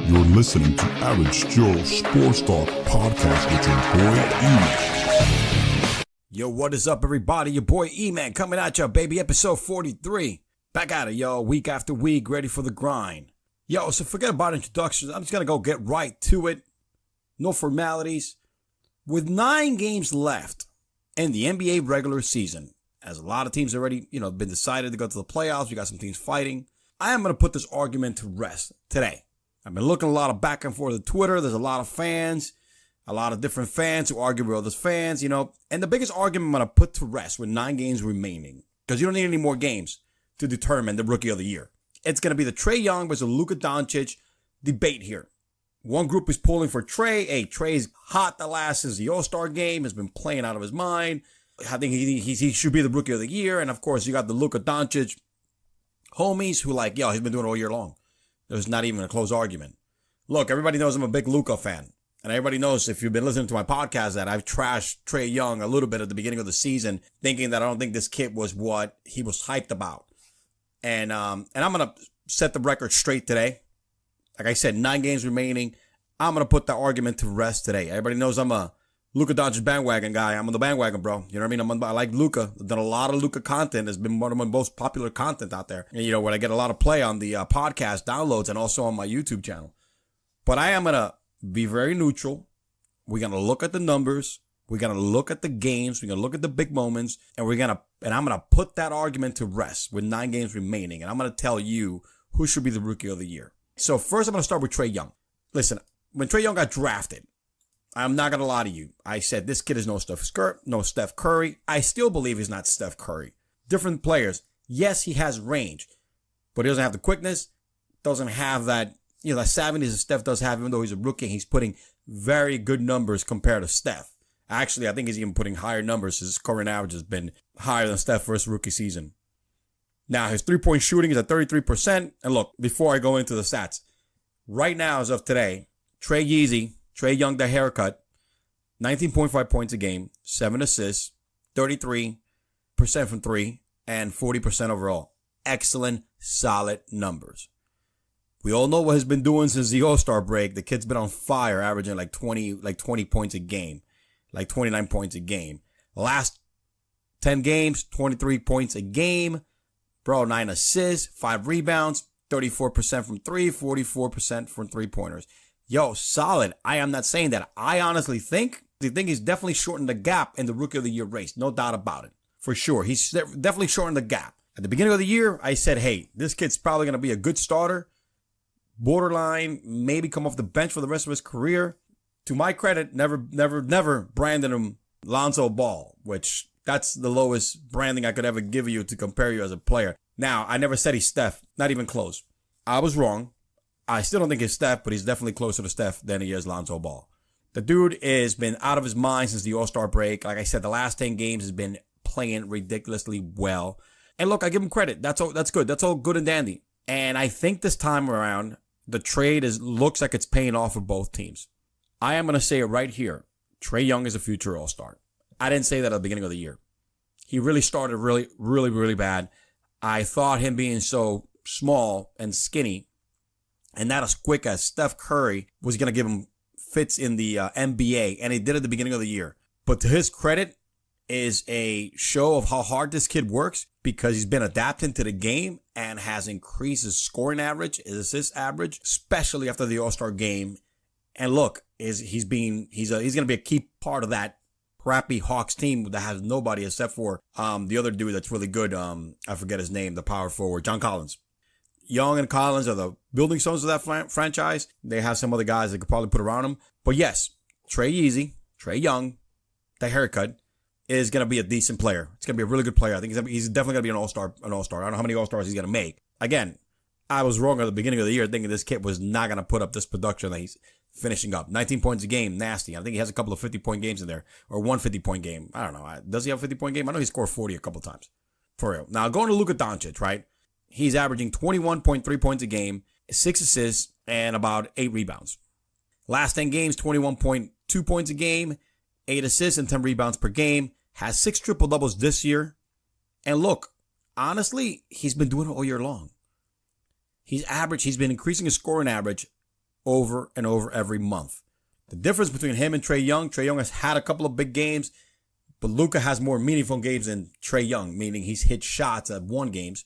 You're listening to Average Joe Sports Talk Podcast with your boy E-Man. Yo, what is up, everybody? Your boy E-Man coming at you, baby. Episode 43. Back at it, yo. Week after week, ready for the grind. Yo, so forget about introductions. I'm just going to go get right to it. No formalities. With 9 games left in the NBA regular season, as a lot of teams already, been decided to go to the playoffs, we got some teams fighting. I am going to put this argument to rest today. I've been looking a lot of back and forth on Twitter. There's a lot of fans, a lot of different fans who argue with other fans, And the biggest argument I'm going to put to rest with 9 games remaining, because you don't need any more games to determine the Rookie of the Year. It's going to be the Trae Young versus Luka Doncic debate here. One group is pulling for Trae. Hey, Trae's hot since the All-Star game, has been playing out of his mind. I think he should be the Rookie of the Year. And, of course, you got the Luka Doncic homies who he's been doing it all year long. There's not even a close argument. Look, everybody knows I'm a big Luka fan. And everybody knows, if you've been listening to my podcast, that I've trashed Trae Young a little bit at the beginning of the season, thinking that I don't think this kid was what he was hyped about. And I'm going to set the record straight today. Like I said, 9 games remaining. I'm going to put the argument to rest today. Everybody knows I'm a Luka Doncic bandwagon guy. I'm on the bandwagon, bro. You know what I mean? I like Luka. I've done a lot of Luka content. It's been one of my most popular content out there. And, when I get a lot of play on the podcast downloads and also on my YouTube channel. But I am going to be very neutral. We're going to look at the numbers. We're going to look at the games. We're going to look at the big moments. And I'm going to put that argument to rest with 9 games remaining. And I'm going to tell you who should be the Rookie of the Year. So first, I'm going to start with Trae Young. Listen, when Trae Young got drafted, I'm not going to lie to you. I said, this kid is no Steph Curry. I still believe he's not Steph Curry. Different players. Yes, he has range, but he doesn't have the quickness. Doesn't have that, that savviness that Steph does have, even though he's a rookie. He's putting very good numbers compared to Steph. Actually, I think he's even putting higher numbers. His current average has been higher than Steph for his rookie season. Now, his three-point shooting is at 33%. And look, before I go into the stats, right now, as of today, Trae Young, the haircut, 19.5 points a game, 7 assists, 33% from 3, and 40% overall. Excellent, solid numbers. We all know what he's been doing since the All-Star break. The kid's been on fire, averaging like 20 points a game, like 29 points a game. Last 10 games, 23 points a game. Bro, 9 assists, 5 rebounds, 34% from 3, 44% from 3-pointers. Yo, solid. I am not saying that. I honestly think he's definitely shortened the gap in the Rookie of the Year race. No doubt about it. For sure. He's definitely shortened the gap. At the beginning of the year, I said, hey, this kid's probably going to be a good starter. Borderline, maybe come off the bench for the rest of his career. To my credit, never branded him Lonzo Ball, which that's the lowest branding I could ever give you to compare you as a player. Now, I never said he's Steph. Not even close. I was wrong. I still don't think he's Steph, but he's definitely closer to Steph than he is Lonzo Ball. The dude has been out of his mind since the All-Star break. Like I said, the last 10 games has been playing ridiculously well. And look, I give him credit. That's good. That's all good and dandy. And I think this time around, the trade looks like it's paying off for both teams. I am going to say it right here. Trae Young is a future All-Star. I didn't say that at the beginning of the year. He really started really, really, really bad. I thought him being so small and skinny and not as quick as Steph Curry was going to give him fits in the NBA, and he did at the beginning of the year. But to his credit is a show of how hard this kid works, because he's been adapting to the game and has increased his scoring average, his assist average, especially after the All-Star game. And look, he's going to be a key part of that crappy Hawks team that has nobody except for the other dude that's really good. I forget his name, the power forward, John Collins. Young and Collins are the building stones of that franchise. They have some other guys that could probably put around him. But yes, Trae Young, the haircut, is going to be a decent player. It's going to be a really good player. I think he's definitely going to be an all-star. I don't know how many all-stars he's going to make. Again, I was wrong at the beginning of the year thinking this kid was not going to put up this production that he's finishing up. 19 points a game, nasty. I think he has a couple of 50-point games in there, or one 50-point game. I don't know. Does he have a 50-point game? I know he scored 40 a couple times. For real. Now, going to Luka Doncic, right? He's averaging 21.3 points a game, 6 assists, and about 8 rebounds. Last 10 games, 21.2 points a game, 8 assists, and 10 rebounds per game. Has 6 triple-doubles this year. And look, honestly, he's been doing it all year long. He's been increasing his scoring average over and over every month. The difference between him and Trae Young has had a couple of big games, but Luka has more meaningful games than Trae Young, meaning he's hit shots at won games.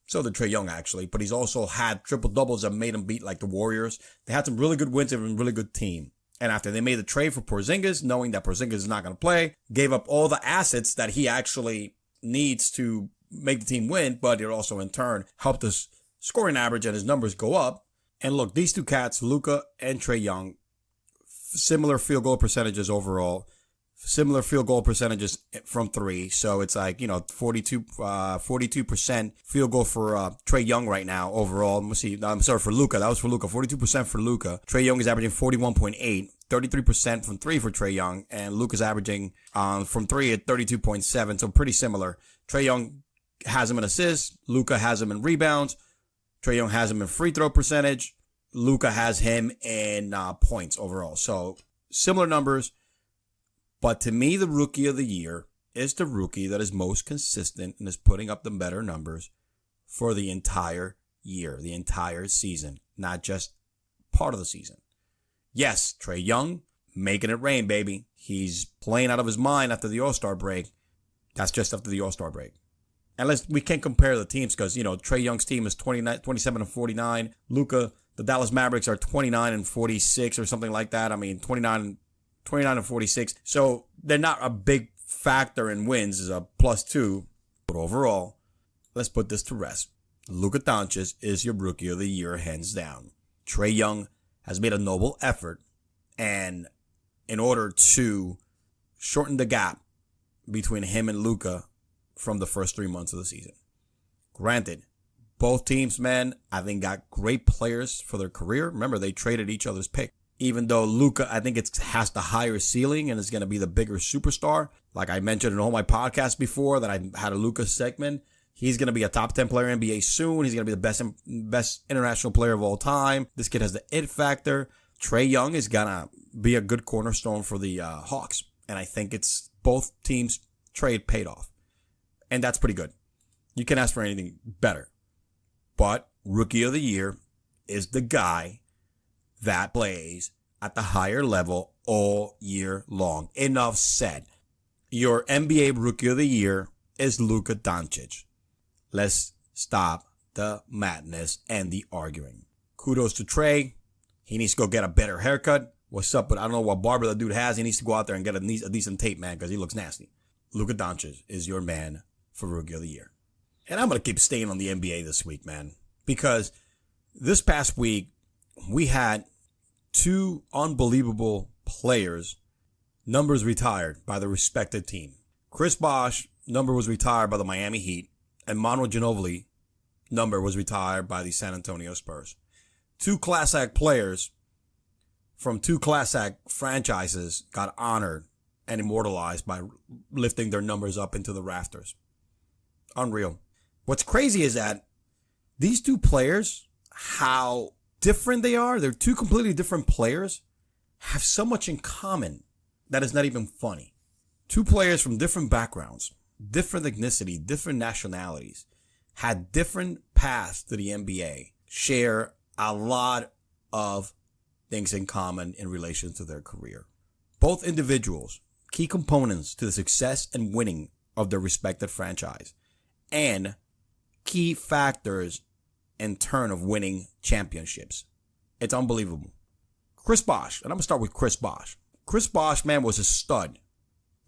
So did Trae Young, actually, but he's also had triple-doubles that made him beat like the Warriors. They had some really good wins and a really good team. And after they made the trade for Porzingis, knowing that Porzingis is not going to play, gave up all the assets that he actually needs to make the team win, but it also in turn helped his scoring average and his numbers go up. And look, these two cats, Luka and Trae Young, similar field goal percentages overall, similar field goal percentages from three. So it's like, 42% field goal for Trae Young right now overall. Let me see. I'm sorry, for Luka. That was for Luka. 42% for Luka. Trae Young is averaging 41.8. 33% from three for Trae Young. And Luka's averaging from three at 32.7. So pretty similar. Trae Young has him in assists. Luka has him in rebounds. Trae Young has him in free throw percentage. Luka has him in points overall. So similar numbers. But to me, the rookie of the year is the rookie that is most consistent and is putting up the better numbers for the entire year, the entire season, not just part of the season. Yes, Trae Young, making it rain, baby. He's playing out of his mind after the All-Star break. That's just after the All-Star break. And we can't compare the teams because, Trae Young's team is 27-49. Luka, the Dallas Mavericks are 29-46 or something like that. I mean, 29-46. So they're not a big factor in wins, is a +2. But overall, let's put this to rest. Luka Doncic is your rookie of the year, hands down. Trae Young has made a noble effort, and in order to shorten the gap between him and Luka from the first 3 months of the season. Granted, both teams, man, I think got great players for their career. Remember, they traded each other's pick. Even though Luka, I think has the higher ceiling and is going to be the bigger superstar. Like I mentioned in all my podcasts before that I had a Luka segment. He's going to be a top 10 player in NBA soon. He's going to be the best international player of all time. This kid has the it factor. Trae Young is going to be a good cornerstone for the Hawks. And I think it's both teams' trade paid off. And that's pretty good. You can't ask for anything better. But rookie of the year is the guy that plays at the higher level all year long. Enough said. Your NBA Rookie of the Year is Luka Doncic. Let's stop the madness and the arguing. Kudos to Trae. He needs to go get a better haircut. What's up? But I don't know what barber the dude has. He needs to go out there and get a decent tape, man, because he looks nasty. Luka Doncic is your man for Rookie of the Year. And I'm going to keep staying on the NBA this week, man, because this past week, we had two unbelievable players, numbers retired by the respective team. Chris Bosh, number was retired by the Miami Heat, and Manu Ginobili, number was retired by the San Antonio Spurs. Two Class Act players from two Class Act franchises got honored and immortalized by lifting their numbers up into the rafters. Unreal. What's crazy is that these two players, how different they are, they're two completely different players, have so much in common that is not even funny. Two players from different backgrounds, different ethnicity, different nationalities, had different paths to the NBA, share a lot of things in common in relation to their career. Both individuals, key components to the success and winning of their respective franchise, and key factors in turn of winning championships. It's unbelievable. Chris Bosh, and I'm going to start with Chris Bosh. Chris Bosh, man, was a stud.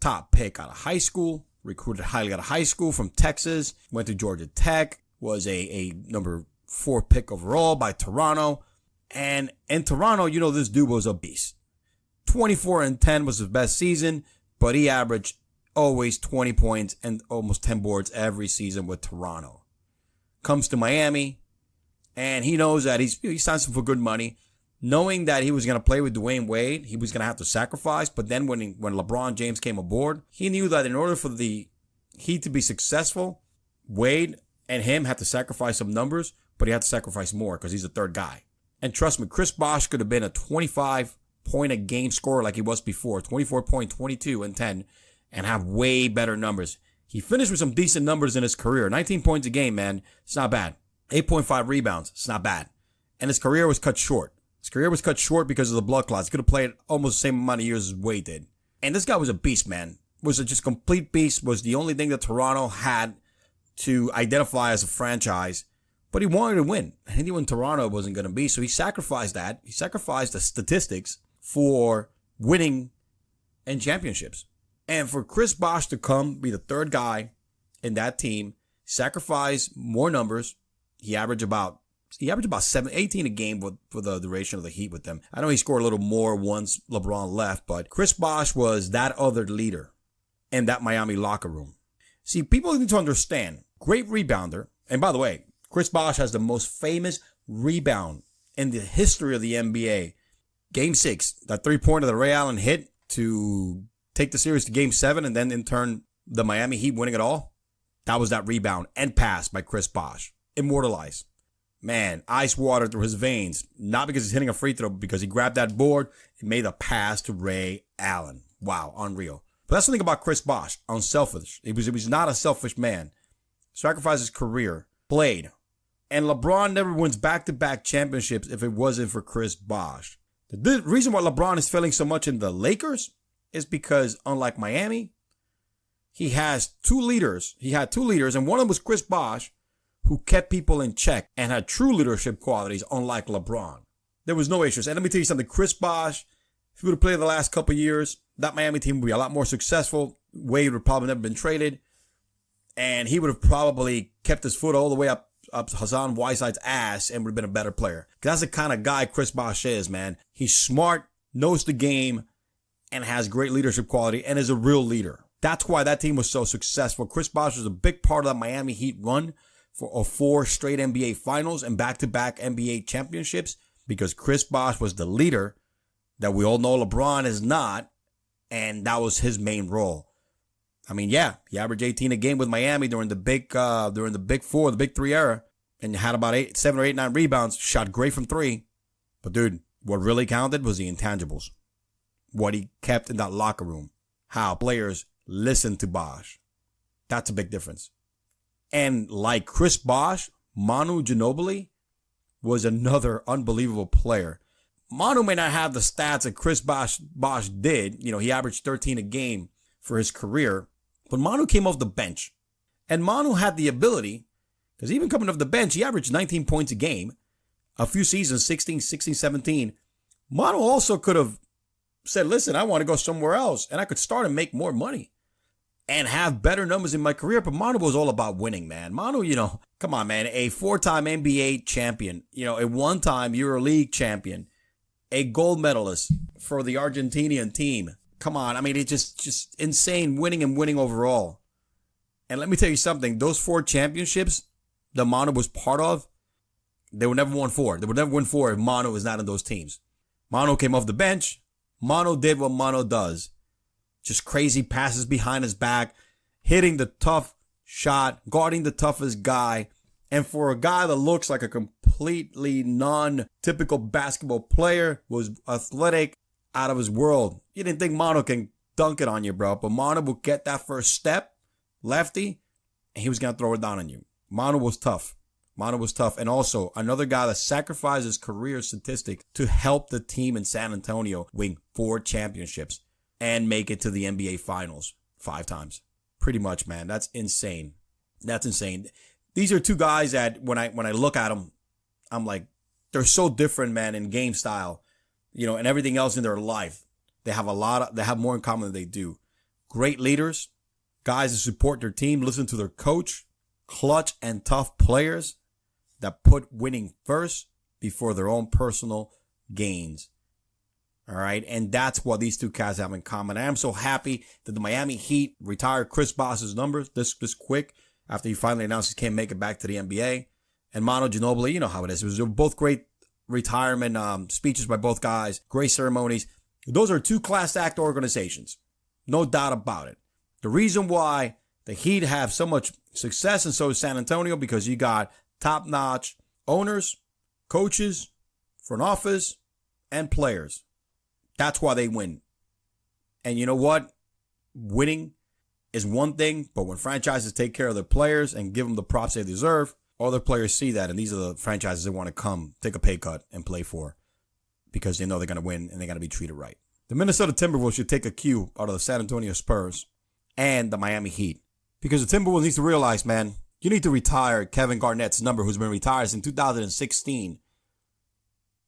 Top pick out of high school, recruited highly out of high school from Texas, went to Georgia Tech, was a number 4 pick overall by Toronto. And in Toronto, this dude was a beast. 24-10 was his best season, but he averaged always 20 points and almost 10 boards every season with Toronto. Comes to Miami, and he knows that he signs him for good money, knowing that he was going to play with Dwayne Wade. He was going to have to sacrifice. But then when LeBron James came aboard, he knew that in order for the Heat to be successful, Wade and him had to sacrifice some numbers, but he had to sacrifice more because he's the third guy. And trust me, Chris Bosh could have been a 25-point-a-game scorer like he was before, 24 point, 22 and 10, and have way better numbers. He finished with some decent numbers in his career. 19 points a game, man. It's not bad. 8.5 rebounds. It's not bad. And his career was cut short. His career was cut short because of the blood clots. He could have played almost the same amount of years as Wade did. And this guy was a beast, man. Was a just complete beast. Was the only thing that Toronto had to identify as a franchise. But he wanted to win. And he knew in Toronto it wasn't going to be. So he sacrificed that. He sacrificed the statistics for winning and championships. And for Chris Bosh to come, be the third guy in that team, sacrifice more numbers. He averaged about 18 a game for the duration of the Heat with them. I know he scored a little more once LeBron left, but Chris Bosh was that other leader in that Miami locker room. See, people need to understand, great rebounder. And by the way, Chris Bosh has the most famous rebound in the history of the NBA. Game 6, that three-pointer that Ray Allen hit to take the series to Game 7 and then in turn the Miami Heat winning it all. That was that rebound and pass by Chris Bosh. Immortalized. Man, ice water through his veins. Not because he's hitting a free throw, but because he grabbed that board and made a pass to Ray Allen. Wow, unreal. But that's the thing about Chris Bosh. Unselfish. He was not a selfish man. Sacrificed his career. Played. And LeBron never wins back-to-back championships if it wasn't for Chris Bosh. The reason why LeBron is failing so much in the Lakers is because, unlike Miami, he has two leaders. He had two leaders, and one of them was Chris Bosh, who kept people in check and had true leadership qualities, unlike LeBron. There was no issues. And let me tell you something. Chris Bosh, if he would have played the last couple of years, that Miami team would be a lot more successful. Wade would probably never been traded. And he would have probably kept his foot all the way up Hassan Whiteside's ass and would have been a better player. That's the kind of guy Chris Bosh is, man. He's smart, knows the game, and has great leadership quality and is a real leader. That's why that team was so successful. Chris Bosh was a big part of that Miami Heat run for 4 straight NBA finals and back-to-back NBA championships, because Chris Bosh was the leader that we all know LeBron is not, and that was his main role. I mean, yeah, he averaged 18 a game with Miami during the big four, the big three era, and had about 7 or 8, 9 rebounds, shot great from 3. But dude, what really counted was the intangibles. What he kept in that locker room. How players listened to Bosh. That's a big difference. And like Chris Bosh, Manu Ginobili was another unbelievable player. Manu may not have the stats that Chris Bosh did. You know, he averaged 13 a game for his career. But Manu came off the bench. And Manu had the ability, because even coming off the bench, he averaged 19 points a game. A few seasons, 16, 17. Manu also could have said, listen, I want to go somewhere else. And I could start and make more money. And have better numbers in my career. But Manu was all about winning, man. Manu, come on, man. A 4-time NBA champion. A 1-time EuroLeague champion. A gold medalist for the Argentinian team. Come on. I mean, it's just insane winning and winning overall. And let me tell you something. Those 4 championships that Manu was part of, they would never win 4. They would never win 4 if Manu was not in those teams. Manu came off the bench. Manu did what Manu does. Just crazy passes behind his back, hitting the tough shot, guarding the toughest guy. And for a guy that looks like a completely non-typical basketball player, was athletic, out of his world. You didn't think Manu can dunk it on you, bro. But Manu will get that first step, lefty, and he was going to throw it down on you. Manu was tough. And also another guy that sacrificed his career statistic to help the team in San Antonio win 4 championships and make it to the NBA Finals 5 times. Pretty much, man. That's insane. These are 2 guys that when I look at them, I'm like, they're so different, man, in game style, and everything else in their life. They have more in common than they do. Great leaders, guys that support their team, listen to their coach, clutch and tough players that put winning first before their own personal gains. All right. And that's what these 2 guys have in common. I am so happy that the Miami Heat retired Chris Bosh's numbers this quick after he finally announced he can't make it back to the NBA. And Manu Ginobili, you know how it is. It was both great retirement speeches by both guys, great ceremonies. Those are 2 class act organizations. No doubt about it. The reason why the Heat have so much success, and so is San Antonio, because you got top-notch owners, coaches, front office, and players. That's why they win. And you know what? Winning is one thing, but when franchises take care of their players and give them the props they deserve, other players see that, and these are the franchises that want to come, take a pay cut, and play for. because they know they're going to win and they're going to be treated right. The Minnesota Timberwolves should take a cue out of the San Antonio Spurs and the Miami Heat, because the Timberwolves needs to realize, man, you need to retire Kevin Garnett's number, who's been retired since 2016.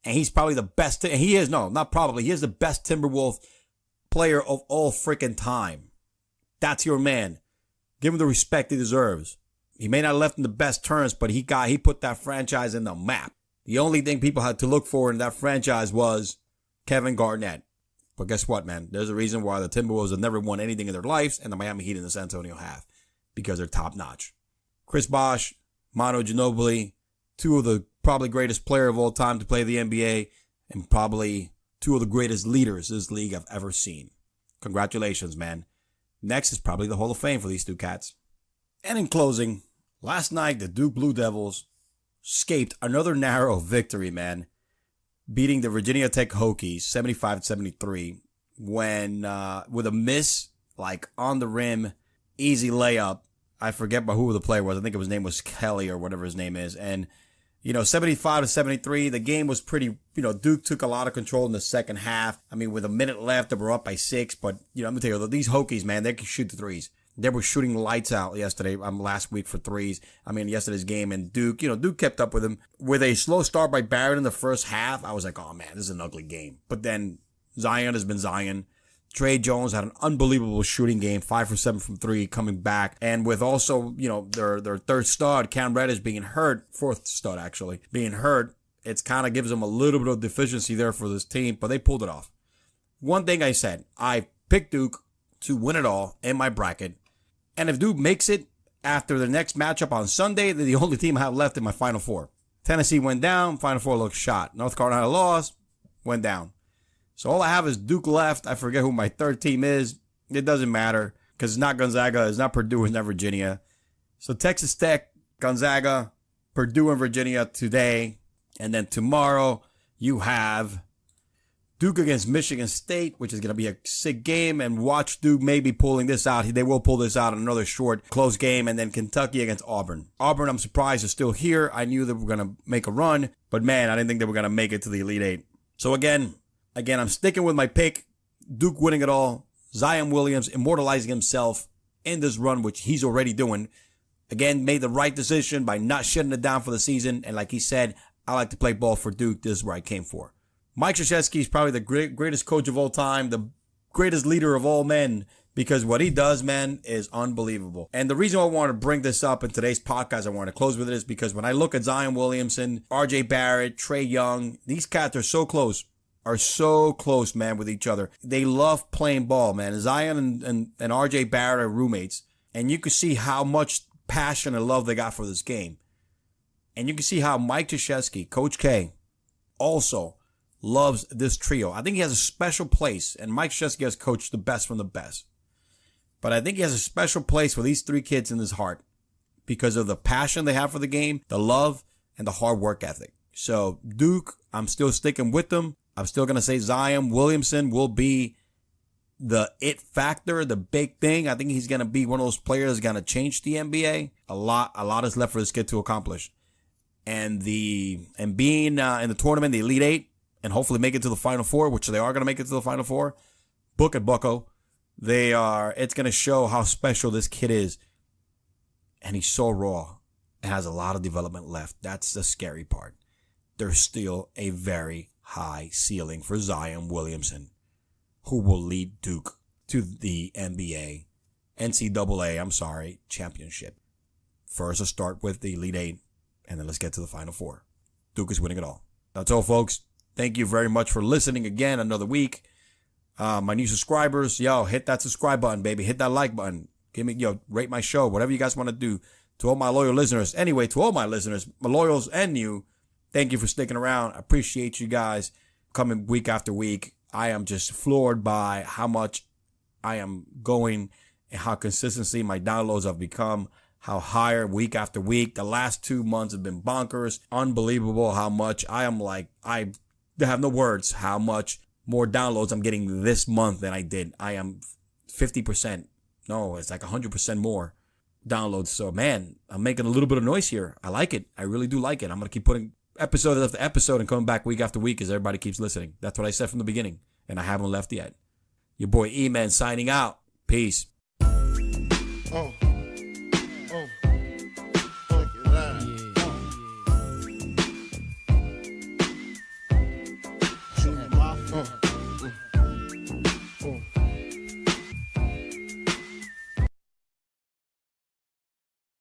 And he's probably the best. He is the best Timberwolf player of all freaking time. That's your man. Give him the respect he deserves. He may not have left in the best terms, but he put that franchise in the map. The only thing people had to look for in that franchise was Kevin Garnett. But guess what, man? There's a reason why the Timberwolves have never won anything in their lives, and the Miami Heat and the San Antonio have, because they're top notch. Chris Bosh, Manu Ginobili, two of the probably greatest player of all time to play the NBA, and probably two of the greatest leaders this league I've ever seen. Congratulations, man. Next is probably the Hall of Fame for these two cats. And in closing, last night the Duke Blue Devils escaped another narrow victory, man, beating the Virginia Tech Hokies 75-73 when with a miss, like on the rim, easy layup. I forget who the player was. I think his name was Kelly or whatever his name is. And 75-73, the game was pretty, Duke took a lot of control in the second half. I mean, with a minute left, they were up by 6. But, I'm going to tell you, these Hokies, man, they can shoot the threes. They were shooting lights out last week for threes. Yesterday's game. And Duke, Duke kept up with them. With a slow start by Barrett in the first half, I was like, oh, man, this is an ugly game. But then Zion has been Zion. Tre Jones had an unbelievable shooting game, 5 for 7 from 3, coming back. And with also, their third stud, Cam Reddish, being hurt, fourth stud actually, being hurt, it kind of gives them a little bit of deficiency there for this team, but they pulled it off. One thing I said, I picked Duke to win it all in my bracket. And if Duke makes it after the next matchup on Sunday, they're the only team I have left in my Final Four. Tennessee went down, Final Four looked shot. North Carolina lost, went down. So all I have is Duke left. I forget who my third team is. It doesn't matter because it's not Gonzaga, it's not Purdue, it's not Virginia. So Texas Tech, Gonzaga, Purdue, and Virginia today. And then tomorrow you have Duke against Michigan State, which is going to be a sick game. And watch Duke maybe pulling this out. They will pull this out in another short, close game. And then Kentucky against Auburn. Auburn, I'm surprised, is still here. I knew they were going to make a run. But man, I didn't think they were going to make it to the Elite Eight. So again, I'm sticking with my pick. Duke winning it all. Zion Williams immortalizing himself in this run, which he's already doing. Again, made the right decision by not shutting it down for the season. And like he said, I like to play ball for Duke. This is where I came for. Mike Krzyzewski is probably the greatest coach of all time, the greatest leader of all men, because what he does, man, is unbelievable. And the reason I want to bring this up in today's podcast, I want to close with it, is because when I look at Zion Williamson, RJ Barrett, Trae Young, these cats are so close, man, with each other. They love playing ball, man. Zion and RJ Barrett are roommates. And you can see how much passion and love they got for this game. And you can see how Mike Krzyzewski, Coach K, also loves this trio. I think he has a special place. And Mike Krzyzewski has coached the best from the best. But I think he has a special place for these three kids in his heart because of the passion they have for the game, the love, and the hard work ethic. So Duke, I'm still sticking with them. I'm still going to say Zion Williamson will be the it factor, the big thing. I think he's going to be one of those players that's going to change the NBA. A lot is left for this kid to accomplish. And being in the tournament, the Elite Eight, and hopefully make it to the Final Four, which they are going to make it to the Final Four. Book it, bucko. It's going to show how special this kid is. And he's so raw. It has a lot of development left. That's the scary part. There's still a very high ceiling for Zion Williamson, who will lead Duke to the NCAA championship. First, let's start with the Elite Eight, and then let's get to the Final Four. Duke is winning it all. That's all, folks. Thank you very much for listening again another week. My new subscribers, hit that subscribe button, baby. Hit that like button. Rate my show, whatever you guys want to do. To all my loyal listeners, my loyals and you, thank you for sticking around. I appreciate you guys coming week after week. I am just floored by how much I am going and how consistency my downloads have become, how higher week after week. The last 2 months have been bonkers. Unbelievable how much I have no words how much more downloads I'm getting this month than I did. I am 50%. No, it's like 100% more downloads. So, man, I'm making a little bit of noise here. I like it. I really do like it. I'm going to keep putting episode after episode and coming back week after week as everybody keeps listening. That's what I said from the beginning, and I haven't left yet. Your boy E-Man signing out. Peace. Oh.